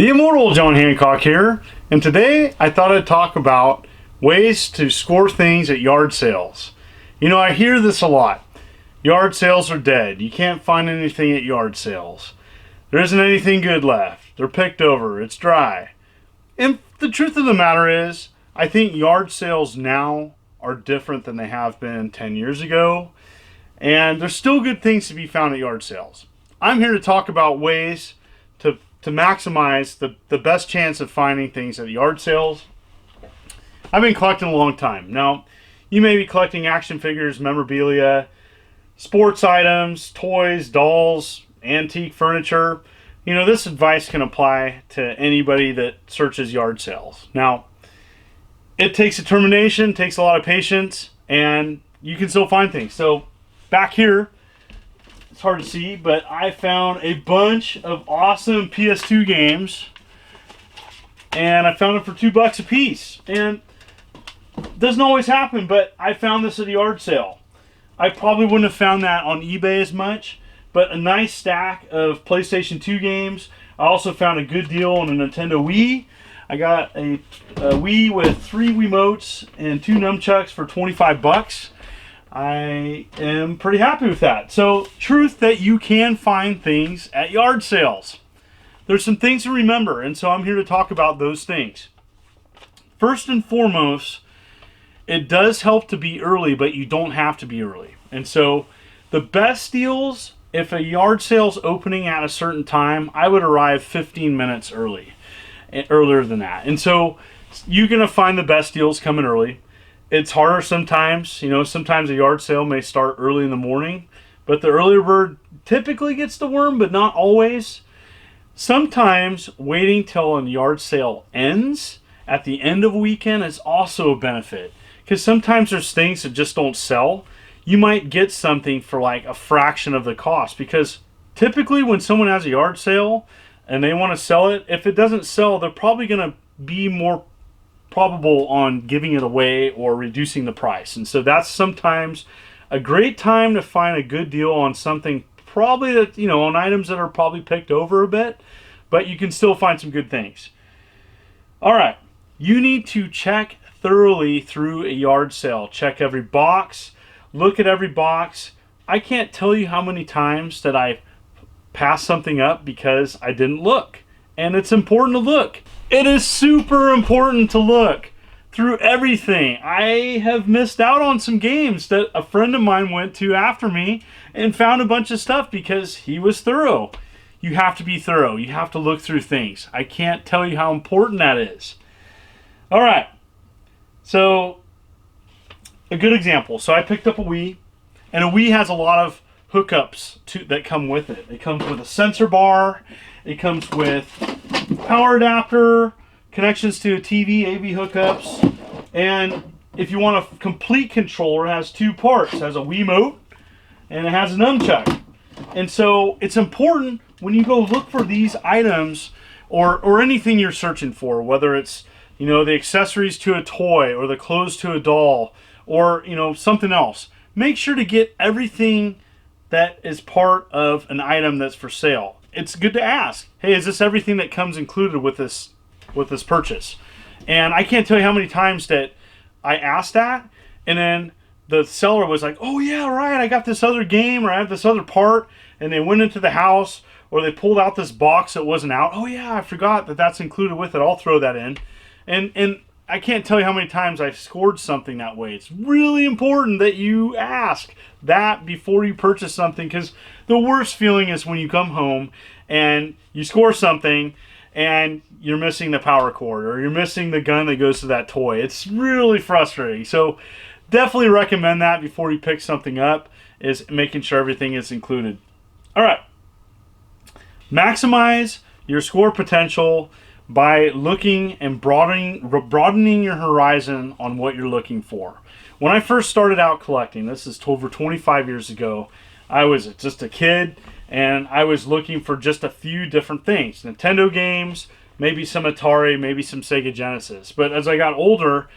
The immortal John Hancock here, and today I thought I'd talk about ways to score things at yard sales. You know, I hear this a lot. Yard sales are dead. You can't find anything at yard sales. There isn't anything good left. They're picked over. It's dry. And the truth of the matter is, I think yard sales now are different than they have been 10 years ago. And there's still good things to be found at yard sales. I'm here to talk about ways to maximize the best chance of finding things at yard sales. I've been collecting a long time. Now, you may be collecting action figures, memorabilia, sports items, toys, dolls, antique furniture. You know, this advice can apply to anybody that searches yard sales. Now, it takes determination, takes a lot of patience, and you can still find things. So, back here, it's hard to see, but I found a bunch of awesome PS2 games, and I found them for $2 a piece. And it doesn't always happen, but I found this at a yard sale. I probably wouldn't have found that on eBay as much, but a nice stack of PlayStation 2 games. I also found a good deal on a Nintendo Wii. I got a Wii with 3 Wiimotes and 2 nunchucks for $25. I am pretty happy with that. So, truth that you can find things at yard sales. There's some things to remember, and so I'm here to talk about those things. First and foremost, it does help to be early, but you don't have to be early. And so, the best deals, if a yard sale's opening at a certain time, I would arrive 15 minutes earlier than that. And so, you're going to find the best deals coming early. It's harder sometimes. You know, sometimes a yard sale may start early in the morning, but the earlier bird typically gets the worm, but not always. Sometimes waiting till a yard sale ends at the end of a weekend is also a benefit, because sometimes there's things that just don't sell. You might get something for like a fraction of the cost, because typically when someone has a yard sale and they want to sell it, if it doesn't sell, they're probably going to be more probable on giving it away or reducing the price. And so that's sometimes a great time to find a good deal on something, probably that, you know, on items that are probably picked over a bit, but you can still find some good things. All right, you need to check thoroughly through a yard sale. Check every box, look at every box. I can't tell you how many times that I passed something up because I didn't look. And it's important to look. It is super important to look through everything. I have missed out on some games that a friend of mine went to after me and found a bunch of stuff because he was thorough. You have to be thorough. You have to look through things. I can't tell you how important that is. All right. So, a good example. So I picked up a Wii, and a Wii has a lot of hookups that come with it. It comes with a sensor bar. It comes with power adapter, connections to a TV, AV hookups, and if you want a complete controller, it has 2 parts. It has a Wiimote and it has a nunchuck. And so it's important when you go look for these items or anything you're searching for, whether it's, you know, the accessories to a toy or the clothes to a doll or, you know, something else. Make sure to get everything that is part of an item that's for sale. It's good to ask, hey, is this everything that comes included with this purchase? And I can't tell you how many times that I asked that, and then the seller was like, oh yeah, right, I got this other game, or I have this other part, and they went into the house, or they pulled out this box that wasn't out. Oh yeah, I forgot that that's included with it. I'll throw that in. And I can't tell you how many times I've scored something that way. It's really important that you ask that before you purchase something, because the worst feeling is when you come home and you score something and you're missing the power cord or you're missing the gun that goes to that toy. It's really frustrating. So definitely recommend that before you pick something up, is making sure everything is included. All right. Maximize your score potential by looking and broadening your horizon on what you're looking for. When I first started out collecting, this is over 25 years ago, I was just a kid and I was looking for just a few different things. Nintendo games, maybe some Atari, maybe some Sega Genesis. But as I got older,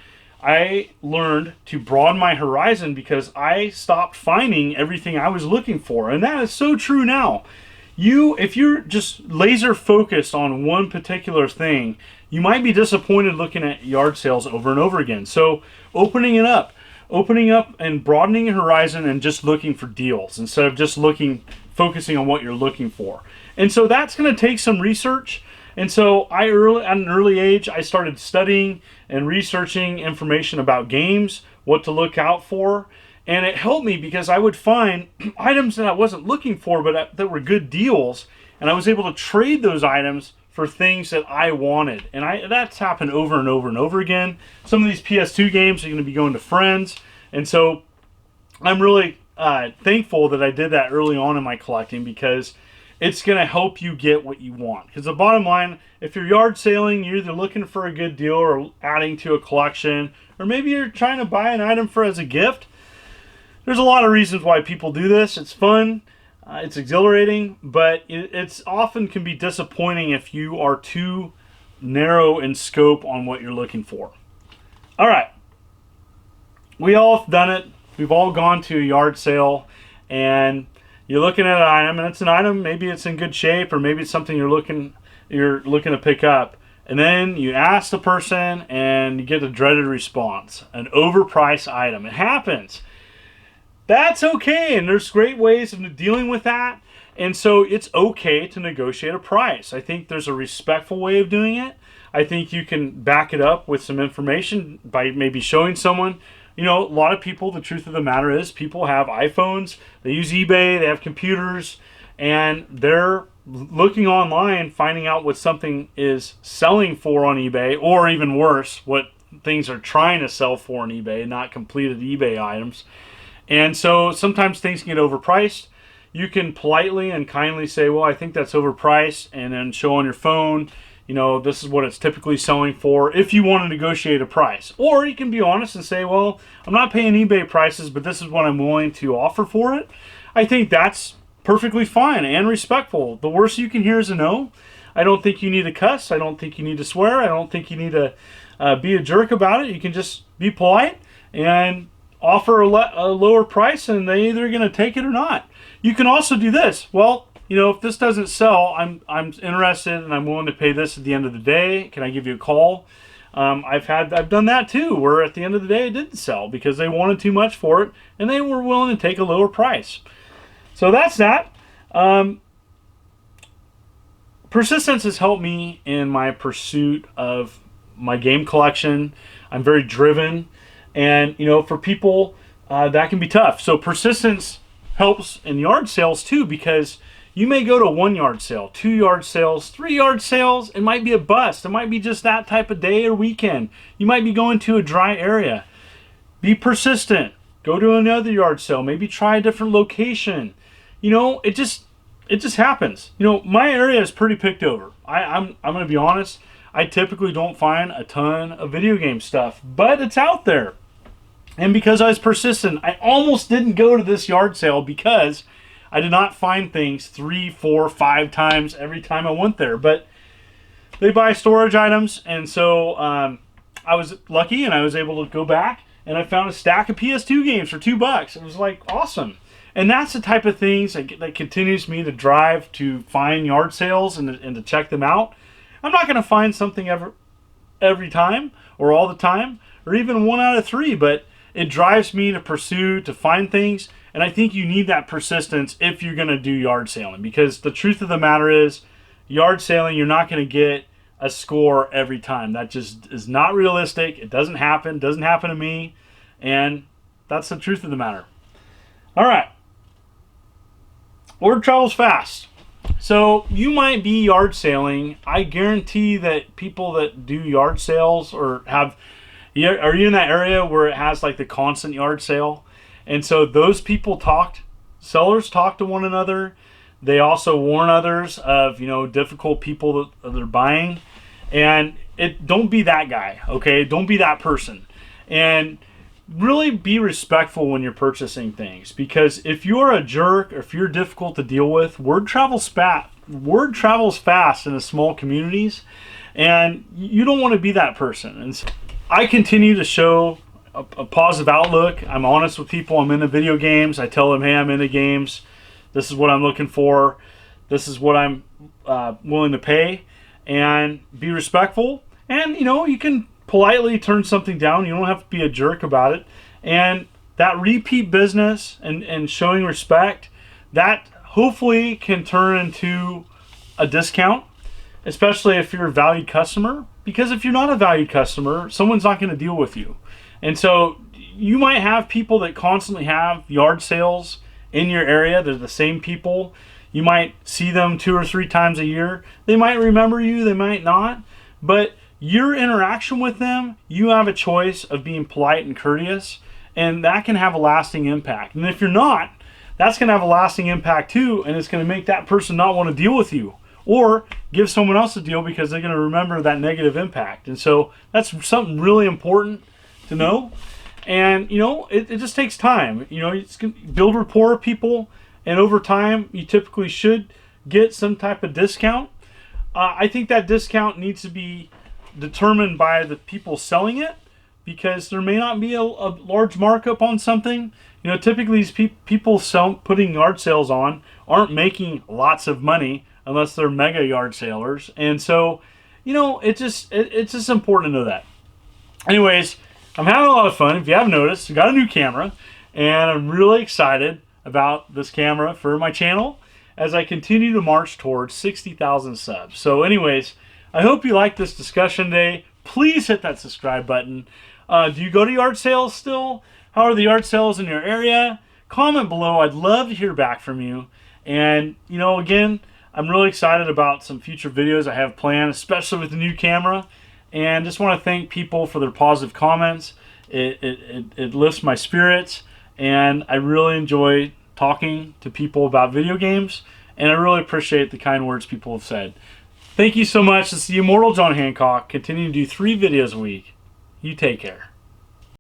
I learned to broaden my horizon because I stopped finding everything I was looking for. And that is so true now. if you're just laser focused on one particular thing, you might be disappointed looking at yard sales over and over again. So opening up and broadening your horizon and just looking for deals instead of just focusing on what you're looking for. And so that's going to take some research. And so at an early age, I started studying and researching information about games, what to look out for. And it helped me because I would find items that I wasn't looking for, but that were good deals. And I was able to trade those items for things that I wanted. And that's happened over and over and over again. Some of these PS2 games are going to be going to friends. And so I'm really thankful that I did that early on in my collecting, because it's going to help you get what you want. Because the bottom line, if you're yard saling, you're either looking for a good deal or adding to a collection, or maybe you're trying to buy an item as a gift. There's a lot of reasons why people do this. It's fun, it's exhilarating, but it's often can be disappointing if you are too narrow in scope on what you're looking for. All right, we all have done it. We've all gone to a yard sale, and you're looking at an item, and it's an item, maybe it's in good shape, or maybe it's something you're looking to pick up. And then you ask the person, and you get a dreaded response, an overpriced item. It happens. That's okay, and there's great ways of dealing with that. And so it's okay to negotiate a price. I think there's a respectful way of doing it. I think you can back it up with some information by maybe showing someone. You know, a lot of people, the truth of the matter is, people have iPhones, they use eBay, they have computers, and they're looking online, finding out what something is selling for on eBay, or even worse, what things are trying to sell for on eBay, not completed eBay items. And so sometimes things can get overpriced. You can politely and kindly say, well, I think that's overpriced, and then show on your phone, you know, this is what it's typically selling for, if you want to negotiate a price. Or you can be honest and say, well, I'm not paying eBay prices, but this is what I'm willing to offer for it. I think that's perfectly fine and respectful. The worst you can hear is a no. I don't think you need to cuss. I don't think you need to swear. I don't think you need to be a jerk about it. You can just be polite and offer a lower price, and they either going to take it or not. You can also do this. Well, you know, if this doesn't sell, I'm interested and I'm willing to pay this at the end of the day. Can I give you a call? I've done that too, where at the end of the day it didn't sell because they wanted too much for it and they were willing to take a lower price. So that's that. Persistence has helped me in my pursuit of my game collection. I'm very driven. And, you know, for people, that can be tough. So persistence helps in yard sales too, because you may go to 1 yard sale, 2 yard sales, 3 yard sales. It might be a bust. It might be just that type of day or weekend. You might be going to a dry area. Be persistent. Go to another yard sale. Maybe try a different location. You know, it just happens. You know, my area is pretty picked over. I'm going to be honest. I typically don't find a ton of video game stuff, but it's out there. And because I was persistent, I almost didn't go to this yard sale because I did not find things 3, 4, 5 times every time I went there. But they buy storage items, and so I was lucky, and I was able to go back, and I found a stack of PS2 games for $2. It was like awesome. And that's the type of things that continues me to drive to find yard sales and to check them out. I'm not going to find something every time or all the time or even 1 out of 3, but it drives me to pursue, to find things. And I think you need that persistence if you're going to do yard sailing, because the truth of the matter is, yard sailing, you're not going to get a score every time. That just is not realistic. It doesn't happen. It doesn't happen to me. And that's the truth of the matter. All right. Word travels fast. So you might be yard sailing. I guarantee that people that do yard sales are you in that area where it has like the constant yard sale? And so those people sellers talk to one another. They also warn others of, you know, difficult people that they're buying. And don't be that guy, okay? Don't be that person. And really be respectful when you're purchasing things, because if you're a jerk or if you're difficult to deal with, word travels fast in the small communities, and you don't want to be that person. And so I continue to show a positive outlook. I'm honest with people. I'm into video games. I tell them, hey, I'm into games. This is what I'm looking for. this is what I'm willing to pay, and be respectful. And you can politely turn something down. You don't have to be a jerk about it. And that repeat business and showing respect, that hopefully can turn into a discount, especially if you're a valued customer. Because if you're not a valued customer, someone's not going to deal with you. And so you might have people that constantly have yard sales in your area. They're the same people. You might see them 2 or 3 times a year. They might remember you, they might not. But your interaction with them, you have a choice of being polite and courteous, and that can have a lasting impact. And if you're not, that's going to have a lasting impact too, and it's going to make that person not want to deal with you or give someone else a deal because they're going to remember that negative impact. And so that's something really important to know. And it just takes time. It's going to build rapport with people, and over time you typically should get some type of discount. I think that discount needs to be determined by the people selling it, because there may not be a large markup on something. Typically these people putting yard sales on aren't making lots of money unless they're mega yard salers. And so, it's just important to know that. Anyways, I'm having a lot of fun. If you haven't noticed, I got a new camera, and I'm really excited about this camera for my channel as I continue to march towards 60,000 subs. So anyways, I hope you liked this discussion today. Please hit that subscribe button. Do you go to yard sales still? How are the yard sales in your area? Comment below. I'd love to hear back from you. And, again, I'm really excited about some future videos I have planned, especially with the new camera. And just want to thank people for their positive comments. It lifts my spirits, and I really enjoy talking to people about video games, and I really appreciate the kind words people have said. Thank you so much. This is the Immortal John Hancock, continuing to do 3 videos a week. You take care.